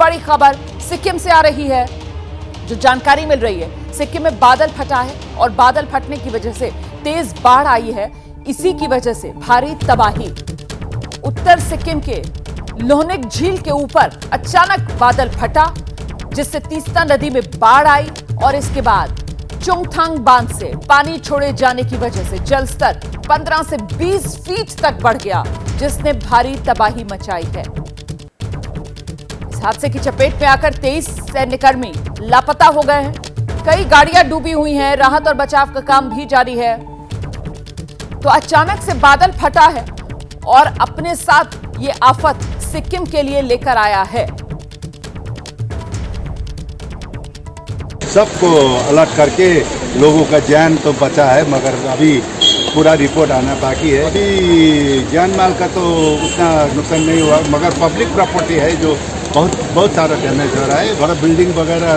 बड़ी खबर सिक्किम से आ रही है। जो जानकारी मिल रही है, सिक्किम में बादल फटा है और बादल फटने की वजह से तेज बाढ़ आई है। इसी की वजह से भारी तबाही। उत्तर सिक्किम के लोहनिक झील के ऊपर अचानक बादल फटा, जिससे तीस्ता नदी में बाढ़ आई और इसके बाद चुंगथांग बांध से पानी छोड़े जाने की वजह से जलस्तर 15 से 20 फीट तक बढ़ गया, जिसने भारी तबाही मचाई है। इस हादसे की चपेट में आकर 23 सैन्यकर्मी लापता हो गए हैं। कई गाड़ियां डूबी हुई हैं। राहत और बचाव का काम भी जारी है। तो अचानक से बादल फटा है और अपने साथ ये आफत सिक्किम के लिए लेकर आया है। सबको अलर्ट करके लोगों का जान तो बचा है, मगर अभी पूरा रिपोर्ट आना बाकी है। अभी जान माल का तो उतना नुकसान नहीं हुआ, मगर पब्लिक प्रॉपर्टी है जो बहुत सारा डैमेज हो रहा है। बड़ा बिल्डिंग वगैरह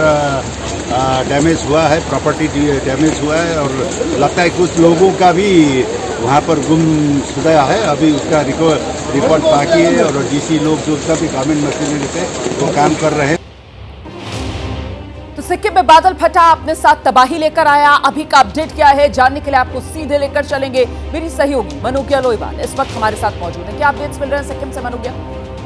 डैमेज हुआ है, प्रॉपर्टी डैमेज हुआ है और लगता है कुछ लोगों का भी वहाँ पर गुमशुदा है। अभी उसका रिपोर्ट बाकी है और डीसी लोग जो सभी गवर्नमेंट मशीनरी से वो काम कर रहे हैं। तो सिक्किम में बादल फटा, अपने साथ तबाही लेकर आया। अभी का अपडेट क्या है जानने के लिए आपको सीधे लेकर चलेंगे मेरी सहयोगी मनुग्या लोईवाल इस वक्त हमारे साथ मौजूद है। क्या अपडेट्स मिल रहे हैं सिक्किम से मनुग्या?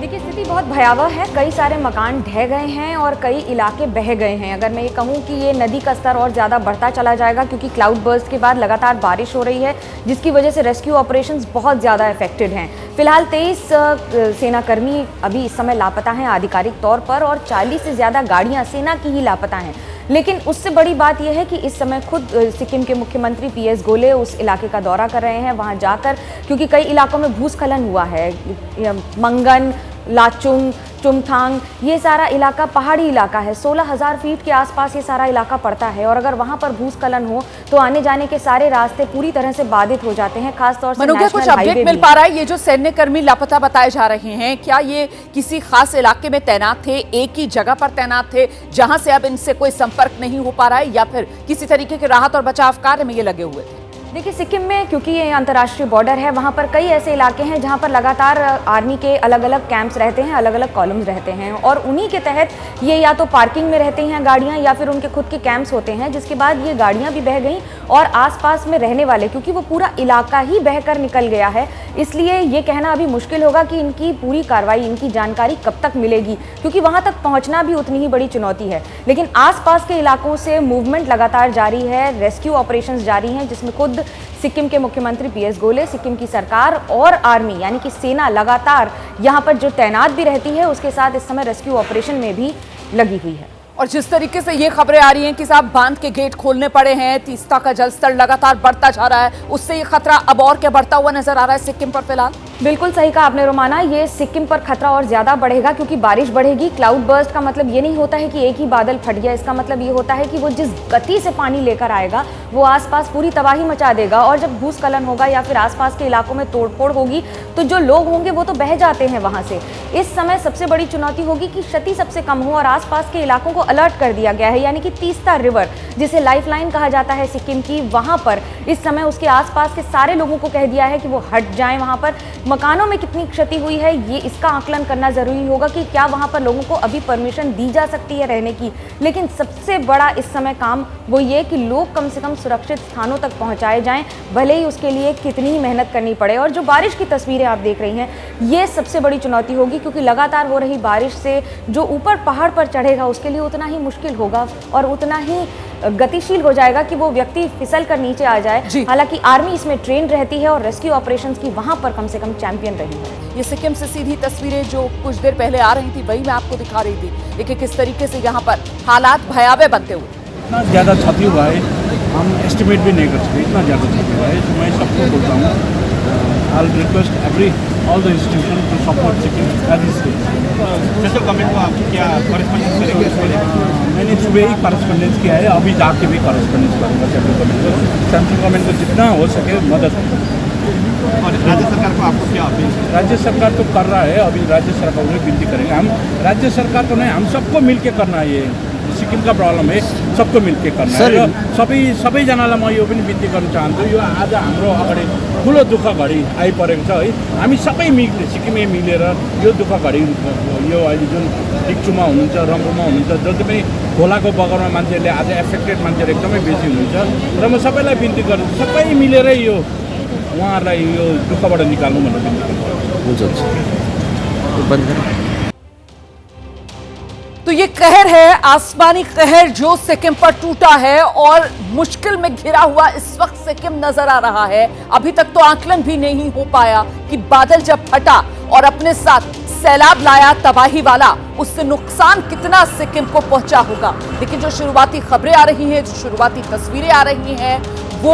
देखिए, स्थिति बहुत भयावह है। कई सारे मकान ढह गए हैं और कई इलाके बह गए हैं। अगर मैं ये कहूँ कि ये नदी का स्तर और ज़्यादा बढ़ता चला जाएगा, क्योंकि क्लाउड बर्स्ट के बाद लगातार बारिश हो रही है, जिसकी वजह से रेस्क्यू ऑपरेशंस बहुत ज़्यादा इफेक्टेड हैं। फिलहाल 23 सेनाकर्मी अभी इस समय लापता हैं आधिकारिक तौर पर, और 40 से ज़्यादा गाड़ियाँ सेना की ही लापता हैं। लेकिन उससे बड़ी बात यह है कि इस समय खुद सिक्किम के मुख्यमंत्री PS गोले उस इलाके का दौरा कर रहे हैं। वहां जाकर, क्योंकि कई इलाकों में भूस्खलन हुआ है, मंगन, लाचुंग, चुंगथांग, ये सारा इलाका पहाड़ी इलाका है। 16,000 फीट के आसपास ये सारा इलाका पड़ता है, और अगर वहां पर भूस्खलन हो तो आने जाने के सारे रास्ते पूरी तरह से बाधित हो जाते हैं, खासतौर से मनुग्या, कुछ अपडेट मिल पा रहा है? ये जो सैन्यकर्मी लापता बताए जा रहे हैं, क्या ये किसी खास इलाके में तैनात थे, एक ही जगह पर तैनात थे जहां से अब इनसे कोई संपर्क नहीं हो पा रहा है, या फिर किसी तरीके के राहत और बचाव कार्य में ये लगे हुए थे? देखिए, सिक्किम में क्योंकि ये अंतर्राष्ट्रीय बॉर्डर है, वहाँ पर कई ऐसे इलाके हैं जहाँ पर लगातार आर्मी के अलग अलग कैंप्स रहते हैं, अलग अलग कॉलम्स रहते हैं, और उन्हीं के तहत ये या तो पार्किंग में रहती हैं गाड़ियाँ, या फिर उनके खुद के कैंप्स होते हैं। जिसके बाद ये गाड़ियाँ भी बह गईं और आसपास में रहने वाले, क्योंकि वो पूरा इलाका ही बहकर निकल गया है, इसलिए ये कहना अभी मुश्किल होगा कि इनकी पूरी कार्रवाई, इनकी जानकारी कब तक मिलेगी, क्योंकि वहाँ तक पहुँचना भी उतनी ही बड़ी चुनौती है। लेकिन आसपास के इलाकों से मूवमेंट लगातार जारी है, रेस्क्यू ऑपरेशंस जारी हैं, जिसमें खुद सिक्किम के मुख्यमंत्री PS गोले, सिक्किम की सरकार और आर्मी यानी कि सेना लगातार यहाँ पर जो तैनात भी रहती है, उसके साथ इस समय रेस्क्यू ऑपरेशन में भी लगी हुई है। और जिस तरीके से ये खबरें आ रही हैं कि साहब बांध के गेट खोलने पड़े हैं, तीस्ता का जलस्तर लगातार बढ़ता जा रहा है, उससे ये खतरा अब और क्या बढ़ता हुआ नजर आ रहा है सिक्किम पर फिलहाल? बिल्कुल सही कहा आपने रोमाना, ये सिक्किम पर खतरा और ज्यादा बढ़ेगा, क्योंकि बारिश बढ़ेगी। क्लाउड बर्स्ट का मतलब ये नहीं होता है कि एक ही बादल फट गया, इसका मतलब ये होता है कि वो जिस गति से पानी लेकर आएगा वो आसपास पूरी तबाही मचा देगा, और जब भूस्खलन होगा या फिर आसपास के इलाकों में तोड़फोड़ होगी तो जो लोग होंगे वो तो बह जाते हैं वहां से। इस समय सबसे बड़ी चुनौती होगी कि क्षति सबसे कम हो, और आसपास के इलाकों को अलर्ट कर दिया गया है, यानी कि तीस्ता रिवर, जिसे लाइफलाइन कहा जाता है सिक्किम की, वहां पर इस समय उसके आसपास के सारे लोगों को कह दिया है कि वो हट जाएं। वहां पर मकानों में कितनी क्षति हुई है, ये इसका आकलन करना जरूरी होगा कि क्या वहां पर लोगों को अभी परमिशन दी जा सकती है रहने की। लेकिन सबसे बड़ा इस समय काम वो ये कि लोग कम से कम सुरक्षित स्थानों तक पहुंचाए जाएं, भले ही उसके लिए कितनी ही मेहनत करनी पड़े। और जो बारिश की तस्वीरें आप देख रही हैं, ये सबसे बड़ी चुनौती होगी, क्योंकि लगातार हो रही बारिश से जो ऊपर पहाड़ पर चढ़ेगा उसके लिए उतना ही मुश्किल होगा और उतना ही गतिशील हो जाएगा कि वो व्यक्ति फिसल कर नीचे आ जाए। हालांकि आर्मी इसमें ट्रेन रहती है और रेस्क्यू ऑपरेशंस की वहां पर कम से कम चैंपियन रही है। ये सिक्किम से सीधी तस्वीरें जो कुछ देर पहले आ रही थी, वही मैं आपको दिखा रही थी। देखिए किस तरीके से यहाँ पर हालात भयावह बनते हुए। इतना ज़्यादा क्षति हुआ है, हम एस्टिमेट भी नहीं कर सकते, इतना ज़्यादा क्षति हुआ है। तो मैं सबको बोलता हूँ, I will request all the institution to support Sikkim as it is. Special government को आप क्या कॉरेस्पॉन्डेंस करेंगे? मैंने सुबह ही कॉरेस्पॉन्डेंस किया है, अभी जाके भी कॉरेस्पॉन्डेंस करूँगा सेंट्रल गवर्नमेंट को। सेंट्रल गवर्नमेंट को जितना हो सके मदद करें। और राज्य सरकार को आपको क्या अपील? राज्य सरकार तो कर रहा है, अभी राज्य सरकार को विनती करेंगे हम। राज्य सरकार को नहीं, हम सबको मिल के करना है। ये सिक्किम का प्रॉब्लम है, सबको मिलके करना है र सबैजनालाई म यो पनि बिन्ती गर्न चाहन्छु यो आज हाम्रो अगाडि ठुलो दुःख घडी आइपरेको छ है हामी सबै सिक्किमे मिलेर यो दुःख घडी यो अहिले जुन डिक्चुमा हुनुहुन्छ रम्फूमा हुनुहुन्छ जति पनि खोलाको बगरमा मान्छेहरूले आज एफेक्टेड मान्छेहरू एकदमै बेसी हुनुहुन्छ र म सबैलाई बिन्ती गर्छु सबै मिलेरै यो उहाँहरूलाई यो दुःखबाट निकाल्नु भनेर बिन्ती गर्छु। तो ये कहर है, आसमानी कहर जो सिक्किम पर टूटा है और मुश्किल में घिरा हुआ इस वक्त सिक्किम नजर आ रहा है। अभी तक तो आकलन भी नहीं हो पाया कि बादल जब फटा और अपने साथ सैलाब लाया तबाही वाला, उससे नुकसान कितना सिक्किम को पहुंचा होगा। लेकिन जो शुरुआती खबरें आ रही हैं, जो शुरुआती तस्वीरें आ रही हैं, वो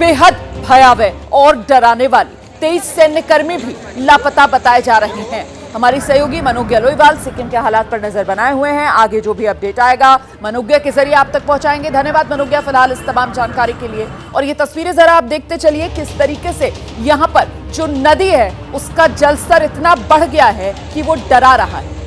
बेहद भयावह और डराने वाली। 23 सैन्यकर्मी भी लापता बताए जा रहे हैं। हमारी सहयोगी मनोज्ञा लोईवाल सिक्किम के हालात पर नजर बनाए हुए हैं। आगे जो भी अपडेट आएगा मनोज्ञा के जरिए आप तक पहुंचाएंगे। धन्यवाद मनोज्ञा फिलहाल इस तमाम जानकारी के लिए। और ये तस्वीरें जरा आप देखते चलिए किस तरीके से यहाँ पर जो नदी है उसका जलस्तर इतना बढ़ गया है कि वो डरा रहा है।